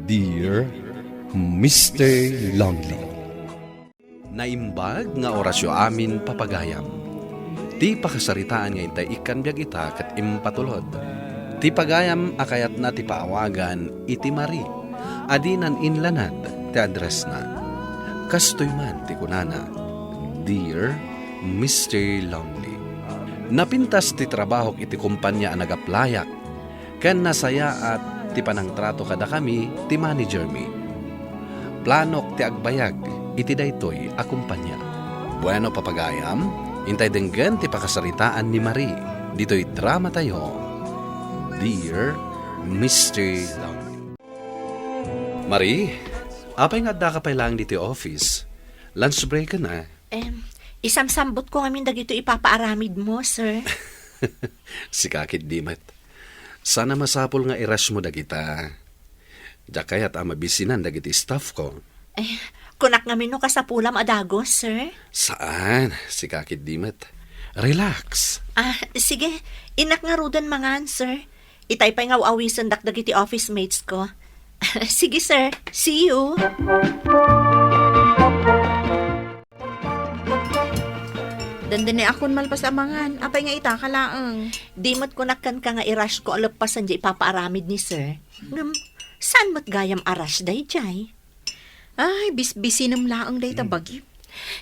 Dear Mr. Lonely, naimbag nga orasyo amin papagayam. Ti pakasaritaan nga intay ikan biyag ita kat impatulod. Ti pagayam akayat na ti paawagan iti Mari. Adinan inlanad ti address na. Kastoy man ti kunana. Dear Mr. Lonely, napintas ti trabahok iti kumpanya ang nagaplayak. Ken nasaya at ti panangtrato kada kami ti manager mi. Planok ti agbayag iti daytoy a kumpanya. Bueno papagayam, intay denggan ti pakasaritaan ni Marie. Dito'y drama tayo. Dear Mr. Lonely. Marie, apay nga da ka pa lang dito office. Lunch break ka na. Isamsambot ko ngamin dagito ipapaaramid mo, sir. Si kakit dimat. Sana masapol nga iras mo dagita. Diya kaya't mabisinan dagiti staff ko. Kunak ngamin no kasapulam adagos, sir. Saan? Si kakit dimat. Relax. Sige. Inak nga rudan mangan, sir. Itay pa'y nga awisan dagiti office mates ko. Sige, sir. See you. Dandani akon malpasamangan. Apay nga ita kalaang. Dimot kunakan ka nga irash ko alapasan di ipapaaramid ni sir. Saan mat gayam arash day jay? Ay, bisbisinam laang day tabagi.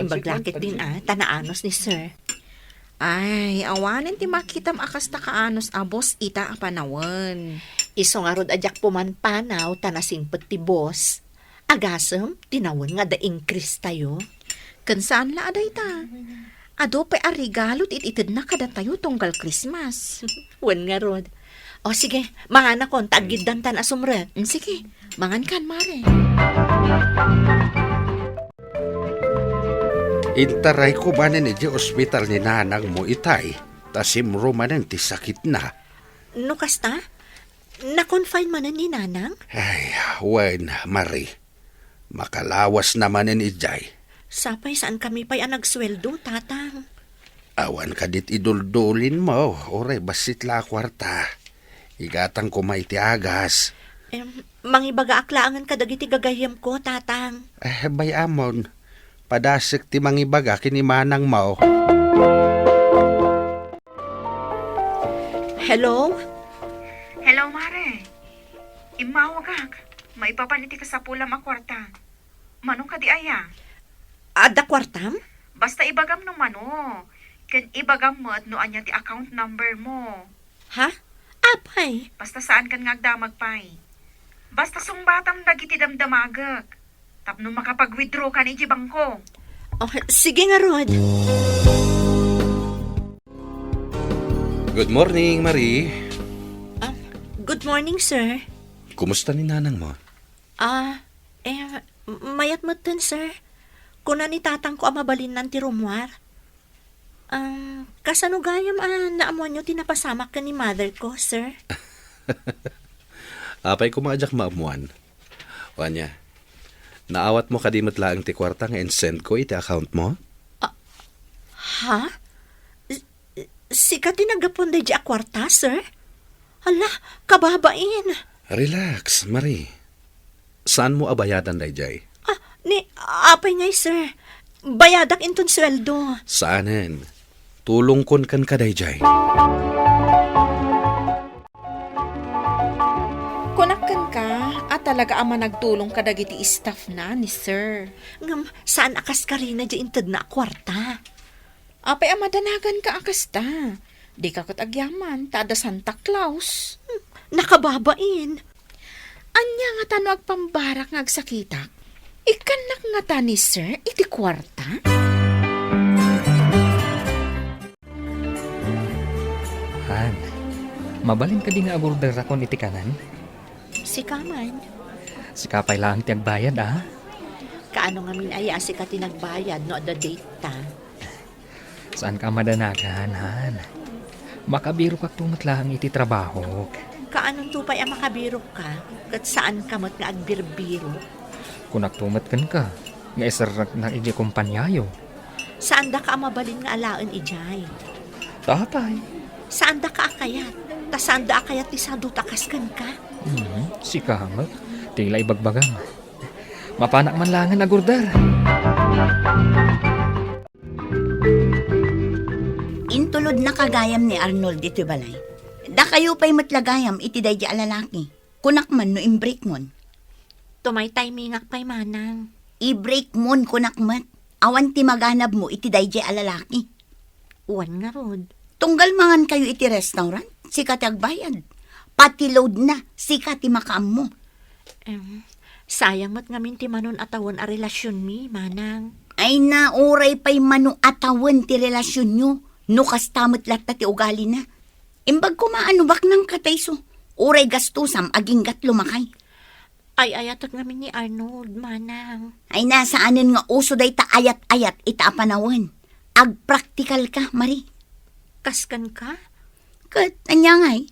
Imbaglakit din tanaanos ni sir. Ay, awanin ti makitam akas ta kaanos abos ita a panawan. Iso nga rod adyak pumanpanaw tanasing ti boss. Agasem, tinawan nga daing Chris tayo. Kansaan la aday ta? Ado pa arigalot ititid na kada tayo tunggal Christmas. Wan nga rod. O sige, mangana kon tagidan tan asumre. Sige, mangan kan mare. Intaray ko ba na di ospital ni nanang mo itay? Tasimro man ti sakit na. No kasta? Na-confine man ni nanang? Ay, wen, Marie. Makalawas naman ni ijay. Sapay saan kami pa'y nagsweldo, tatang? Awan ka dit iduldulin mo. Oray, basit la kwarta. Igatang ko may tiagas. Mangibaga aklaangan kadagiti gagayam ko, tatang. Bayamon. Padasik ti mangibaga kinimanang mo. Hello? Hello, Mare. Imawagak. Maipapaniti ka sa pulam a kwarta. Manong ka di aya? Ada kwartam? Basta ibagam no mano. Ken ibagam mo at noan niya ti account number mo. Ha? Apay? Basta saan kan ngagdamag pay. Basta sungbatam dagiti damdamagak. Tapno makapag-withdraw ka ni bangko. Oh, sige nga, Rod. Good morning, Marie. Good morning, sir. Kumusta ni nanang mo? Mayat mo dun, sir. Kuna ni tatang ko amabalin ng tirumwar. Kasanugayam naamon nyo tinapasamak ka ni mother ko, sir. Apay kumadyak maamuan. Wanya, naawat mo kadimot laang ti kwarta nga send ko iti account mo? Ha? Sikat din nagapon di kwarta, sir? Hala, kababain. Relax, Marie. Saan mo abayadan dayjay? Apay ngay, sir. Bayadak inton sweldo. Saanen? Tulong kon kan ka dayjay. Kunakkan ka at talaga ama nagtulong kadagiti staff na ni sir. Saan akas ka rin na di intad na kwarta? Apay amadanagan ka akas ta. Di ka katagyaman, tada Santa Claus. Nakababain. Anya nga tano agpambarak nga agsakitak. Ikanak nga ta ni sir, iti kwarta? Han, mabalin ka din nga agorder akon iti kanan? Si Kaman. Si kapay lang ti agbayad, Kaano nga min aya si ka tinagbayad no the date ta? Saan ka madanagan, Han? Makabiro ka tumatlang iti trabaho. Kaanong tupay ang makabiro ka? Kat saan ka mat nga agbirbiro? Kunak tumatkan ka, nga isarak ng iti kumpanyayo. Saan da ka mabalin nga alaan ijay? Tapay. Saan da ka akayat? Ta saan da akayat ti sadu takaskan ka? Si Kamat, Tila ibagbagam. Mapanak man langan agurdar. Intulod na kagayam ni Arnold dito balay. Da kayo pa'y matlagayam iti day di alalaki. Kunak man no imbreak mon. Tumay timingak pa'y manang. I-break mon kunak mat. Awan ti maganab mo iti day di alalaki. Uwan nga rod. Tunggal mangan kayo iti restaurant. Sikat agbayad. Pati load na. Sikat ti makaam mo. Sayang mat ngamin ti manon atawan a relasyon mi, manang. Ay nauray pa'y manu atawan ti relasyon nyo. No kastamot latta ti ugali na. Imbag kumaanubak ng katayso. Uray gastusam aging gat lumakay. Ay ayatot ngamin ni Arnold, manang. Ay nasaanin nga uso day ta ayat-ayat ita apanawan. Ag-practical ka, Marie. Kaskan ka? Kat, anya ngay.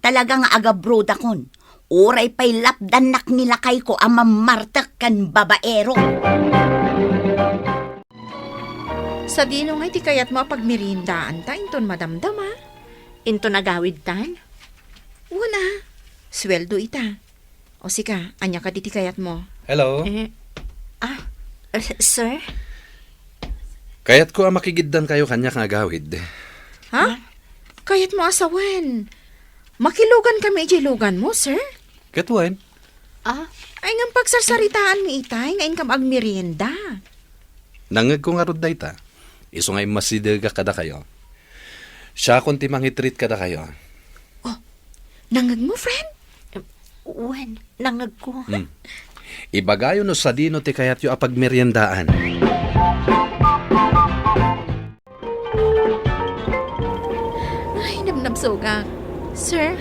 Talaga nga aga-broad akon. Uray pa'y lapdanak nilakay ko ang mamartak kan babaero. Sa dino nga iti kayat mo pagmirindaan ta, inton madamdama. Into nagawid tan? Wala. Sweldo ita. O sika, anya ka diti kayat mo. Hello? Sir? Kayat ko ang makigiddan kayo kanya nga agawid. Ha? Kayat mo asawan. Makilugan kami ijilugan mo, sir? Katwen? Ay ngam pagsarsaritaan mi itay, ngayon kam agmerienda. Nangag ko nga rod day ta. Iso nga masidaga kada kayo. Siya kung timangitreat kada kayo. Nangag mo, friend? Uwan, nangag ko. Ibagayo no sa dino ti kayat yu apag meriendaan. Ay, nabnabsoga. Sir,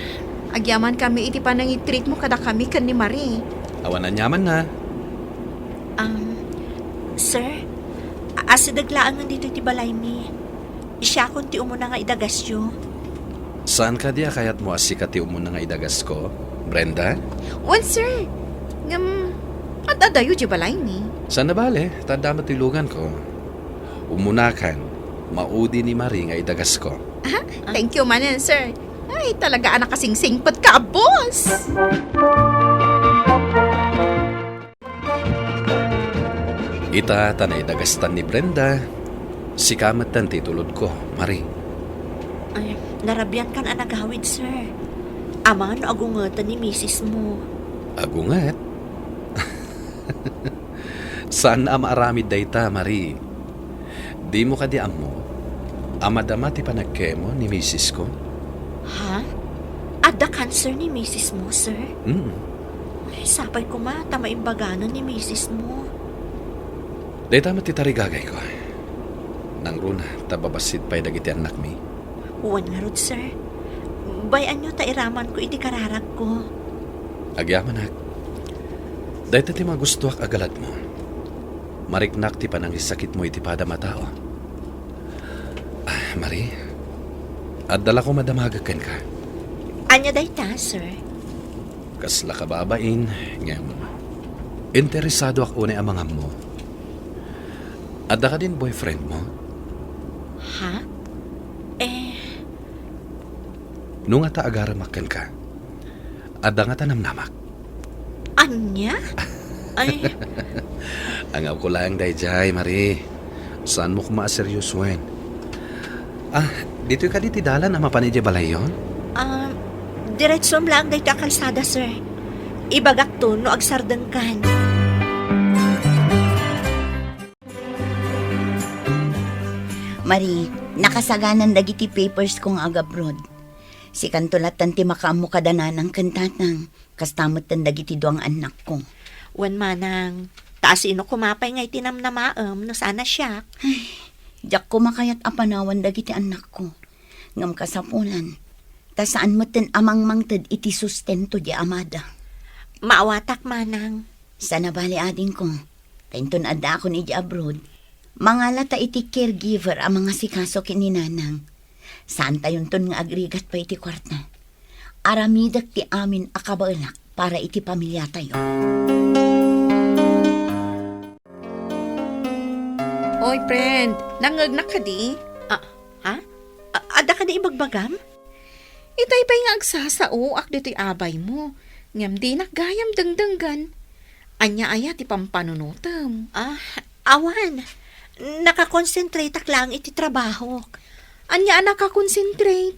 agyaman kami iti panangitreat mo kada kami kan ni Marie. Awan na nyaman na. Sir, asidaglaan nga dito ti balay mi. Siya kung ti umuna nga idagasyo. Saan ka diya kayat mo asikati umuna nga idagas ko? Brenda? Wan, sir. Ngam, at adayo di balay ni. Saan na bale? Tanda matilugan ko. Umunakan, maudi ni Marie nga idagas ko. Thank you, manan, sir. Ay, talaga anak kasing singpot ka, boss. Ita tanay dagastan ni Brenda. Sikamat tan titulod ko, Marie. Ay, narabyan kan ang nagawid, sir. Aman no agungatan ni misis mo. Agungat. Saan na maaramid dayta, Marie? Di mo kadiam mo. Amadama ti panagkemo ni misis ko. Ha? Ada cancer ni misis mo, sir? Ay, sapay ko ma, tamaimbaganan ni misis mo. Dayta matitarigagay ko. Nang runa, tababasit pa'y dagiti anak mi. Uwan nga rod, sir. Bayan nyo tairaman ko iti kararag ko. Agyamanak. Dayta ti magustuak agalat mo. Mariknak ti panangisakit mo iti pada matao. Marie, adala ko madamagakan ka. Anya day ta, sir? Kasla ka babain, ngem. Interesado ako ni amangam mo. Adda ka din boyfriend mo? Ha? Nung ata agaramakan ka, adda nga tanamnamak. Anya? Ay, Angaw ko lang dayjay, Marie. Saan mo kumaaseryosuin? Dito ka diti dalan na mapanidya balay yun? diretso lang day ta kalsada, sir. Ibagak to no agsardan kan. Marie, nakasaganan dagiti papers kong agabroad. Si kantulatan ti makaamo kadananang kantatang kastamot tan dagiti duang anak ko. Wan manang, taas ino kumapay nga itinam na maam no sana siya. Diyak ko makayat apanawan dagiti anak ko. Ngam kasapulan. Ta saan mo ten amang mangted iti sustento di amada. Maawatak manang. Sana bali ading ko. Kainton adda ako ni di abroad. Mangalata iti caregiver ang mga sikaso kininanang. Saan tayon ton nga agrigat pa iti kwarta. Aramidak ti amin akabalak para iti pamilya tayo. Oy, friend, nangagnak ka di? Ha? Ada ka na ibagbagam? Itay pa'y nga agsasao, ak dito'y abay mo. Ngam di nakgayam dengdenggan. Anya aya ti pampanunutem. Awan. Nakakonsentrate ak lang iti trabaho. Anya nakakonsentrate.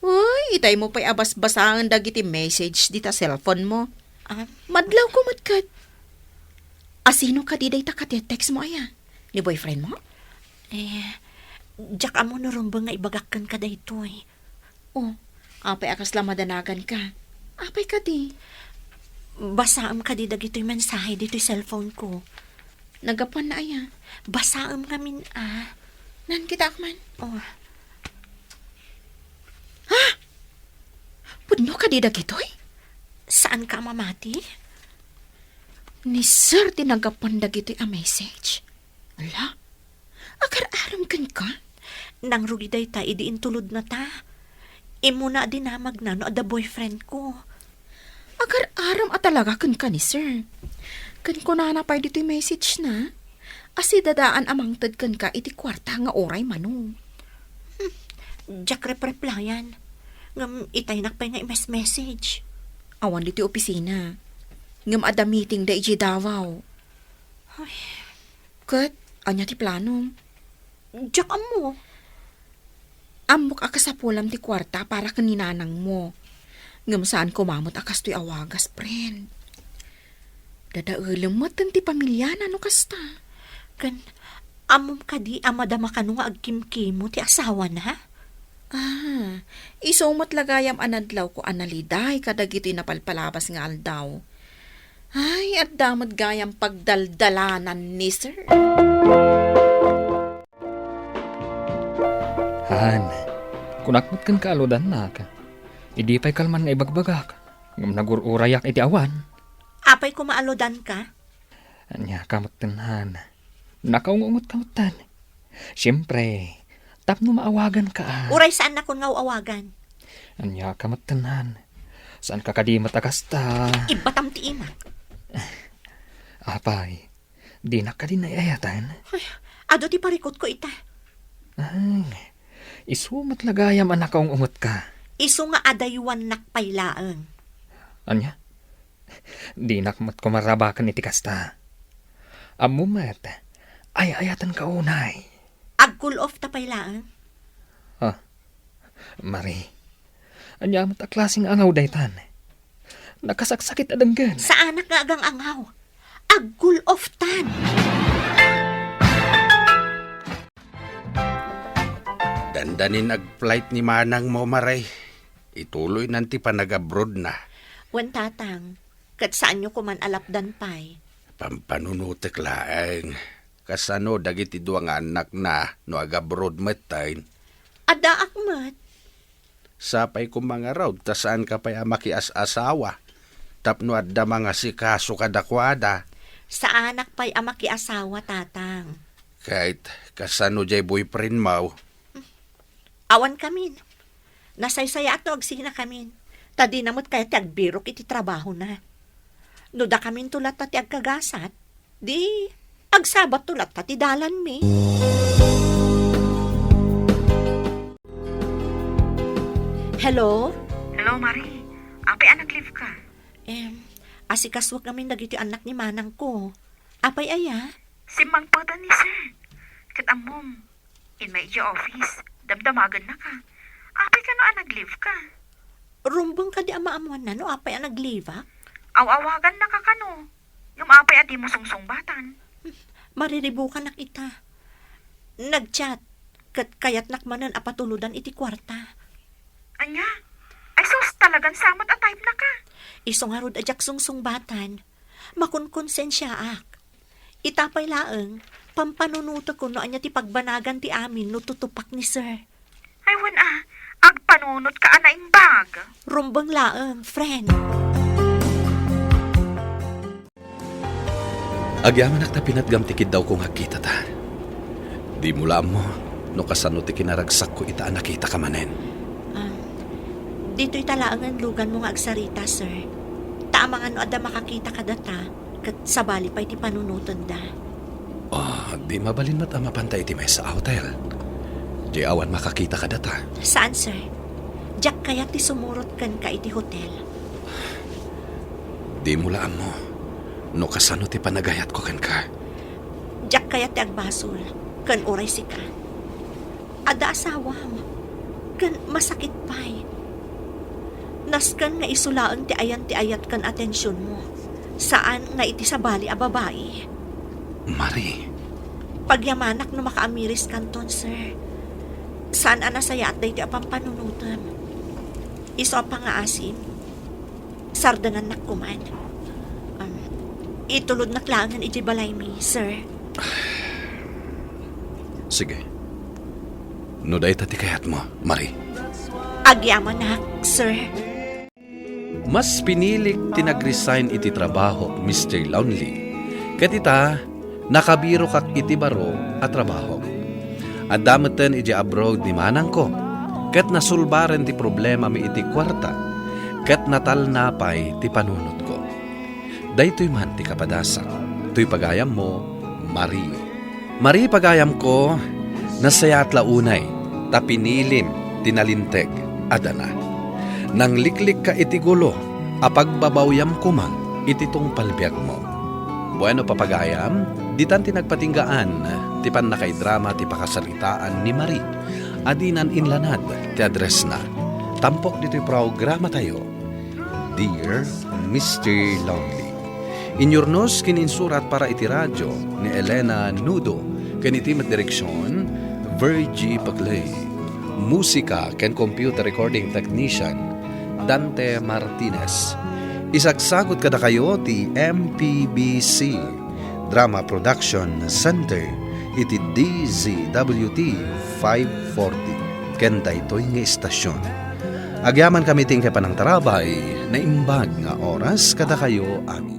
Uy, itay mo pa'y abas-basangan dagiti message di ta cellphone mo. Madlaw ko matkat. Asino ka di day ta text mo aya? Ni boyfriend mo? Diyak amo narumbang nga ibagakkan ka daytoy. Oh, apay akas lang madanagan ka. Apay ka di. Basaam ka di dagito'y mensahe dito'y cellphone ko. Nagapan na aya. Basaam kamin Nan kita akman. Oh, Pudno ka di dagitoy? saan ka mamati? Ni sir tinagapan dagitoy a message. Ala, akar-aram kan ka? Nang rugi day ta, idiin tulod na ta. Imo na dinamag na no, ada boyfriend ko. Agar-aram at talaga kan ka ni sir. Kan ko na napay dito'y message na. Asi dadaan amang tad kan ka iti kwarta nga oray mano. Diyak replayan. Ngam itay nakpay nga imes message. Awan dito'y opisina. Ngam ada meeting da iji Davao. Kat, anya ti plano. Diyak amo. Amok akas sa pulam ti kwarta para kaninanang mo. Ngam saan kumamot akas to'y awagas, friend. Dadaulam mo ti pamilya na no kasta. Kan, amom ka di amadama ka nung agkimkimo ti asawa na? Isumot lagayam anadlaw ko analiday kadagiti napalpalabas nga aldaw. Ay, at damot gayam pagdaldalanan ni sir. Han, kunakmat kan kaaludan na ka. Idi pa'y kalman nga ibagbagak. Ngam nagururayak iti awan. Apay kumaalodan ka? Anya kamutan, Han. Nakaungungot kamutan. Siyempre, tapno maawagan ka. Uray saan na kun nga awagan? Anya kamutan, Han. Saan ka kadi matakasta? Ibatam ti ima. Apay, di na ka din naiayatan. Ado ti parikot ko ita. Ay, isumat lagayam anak kaong umot ka. Iso nga adaywan nakpailaang. Anya? Di nakmat ko marabakan iti kasta. Amumat, ay-ayatan ka unay. Ag-cool off ta pailaang. Mari, anya mat klaseng angaw daytan. Nakasaksakit adanggan. Sa anak nga agang angaw. Ag-cool off tan. Dandanin ag-flight ni Manang mo, Maray. Ituloy nanti pa nag-abroad na. Wan tatang, kat saan nyo kuman alapdan pay. Pampanunutik laeng. Kasano dagiti duwang anak na no ag-abroad matayin. Ada akmat. Sapay ko mga raw, tasaan ka pa'y amakias-asawa. Tapno adda mga sikaso kadakwada. Sa anak pa'y amaki asawa tatang. Kahit kasano jay boyfriend mo. Awan kamin. Nasaysaya ato agsina kamin. Tadi namot kaya ti agbirok iti trabaho na. Nuda kamin tulat ta ti agkagasat. Di agsabat tulat ta ti dalan mi. Hello? Hello, Marie. Apay anak live ka? Asikaswag namin dagiti anak ni manang ko. Apay aya? Si Mang Patan ni sir. Kat amom. In my office. Damdamagan na ka. Apay ka no anak live ka? Rumbong ka di ama-amuan na no? Apay ang nagliva? Awawagan na ka kano. Yung apay ati mo sungsung-batan. Mariribukan na kita. Nag-chat. Kayat nakmanan apatuludan iti kwarta. Anya? Ay sus talagang samat at type na ka. Isong harod ajak sungsung-batan. Makunkonsensya ak. Itapay laeng, pampanunuto ko no anya ti pagbanagan ti amin no tutupak ni sir. Ay wan agpanunot ka ana imbag. Rumbang laeng, friend. Agyaman ak tapinat gamtikid daw kung hakita ta. Di mula mo, no kasano ti kinaragsak ko ita nakita ka manen. Dito'y talaangan lugan mo nga agsarita, sir. Taamangan no ada makakita ka data, kat sabali pa'y ti panunutan da. Di mabalin mat ang mapantay ti may sa hotel. Di awan makakita ka data. Saan, sir? Diyak kaya ti sumurot kan ka iti hotel. Di mulaan mo. No kasano ti panagayat ko kan ka. Jak kaya ti agbasol, kan oray si ka. Ada asawa mo, kan masakit pa'y. Naskan nga isulaan ti ayat kan atensyon mo. Saan nga iti sabali a babae. Marie, Pagyamanak no makaamiris kanton, sir. Saan anasaya at dahi ti apampanunutan. Iso ang pangaasim. Sardangan nakkuman. Itulod na klangan iti balay mi, sir. sige. No day tati kayat mo, Marie. Agyaman na, sir. Mas pinilik tinag-resign iti trabaho, Mr. Lonely. Katita, nakabiro kak iti baro at trabaho. At damutan iti abroad ni manang ko. Kat nasulbaren ti problema mi iti kwarta. Kat natal napay ti panunot ko. Daytoy man ti kapadasa. Tuy pagayam mo, Marie. Marie pagayam ko, nasayat launay, tapinilim, tinalinteg, adana. Nang liklik ka iti gulo, apagbabawyam ko man, iti tong palbiag mo. Bueno papagayam, ditan tinagpatinggaan, ti pan na kay drama ti pakasalitaan ni Marie. Adinan inlanad, ti address na. Tampok dito'y programa tayo. Dear Mr. Lonely. Inyornos kininsurat para iti radyo ni Elena Nudo, kanitimat direksyon, Virgie Paglay. Musika ken computer recording technician, Dante Martinez. Isagsagot kada kayo ti MPBC Drama Production Center iti DZWT 540 ken daytoy nga istasyon. Agyaman kami ting panang tarabay na imbag nga oras kada kayo amin.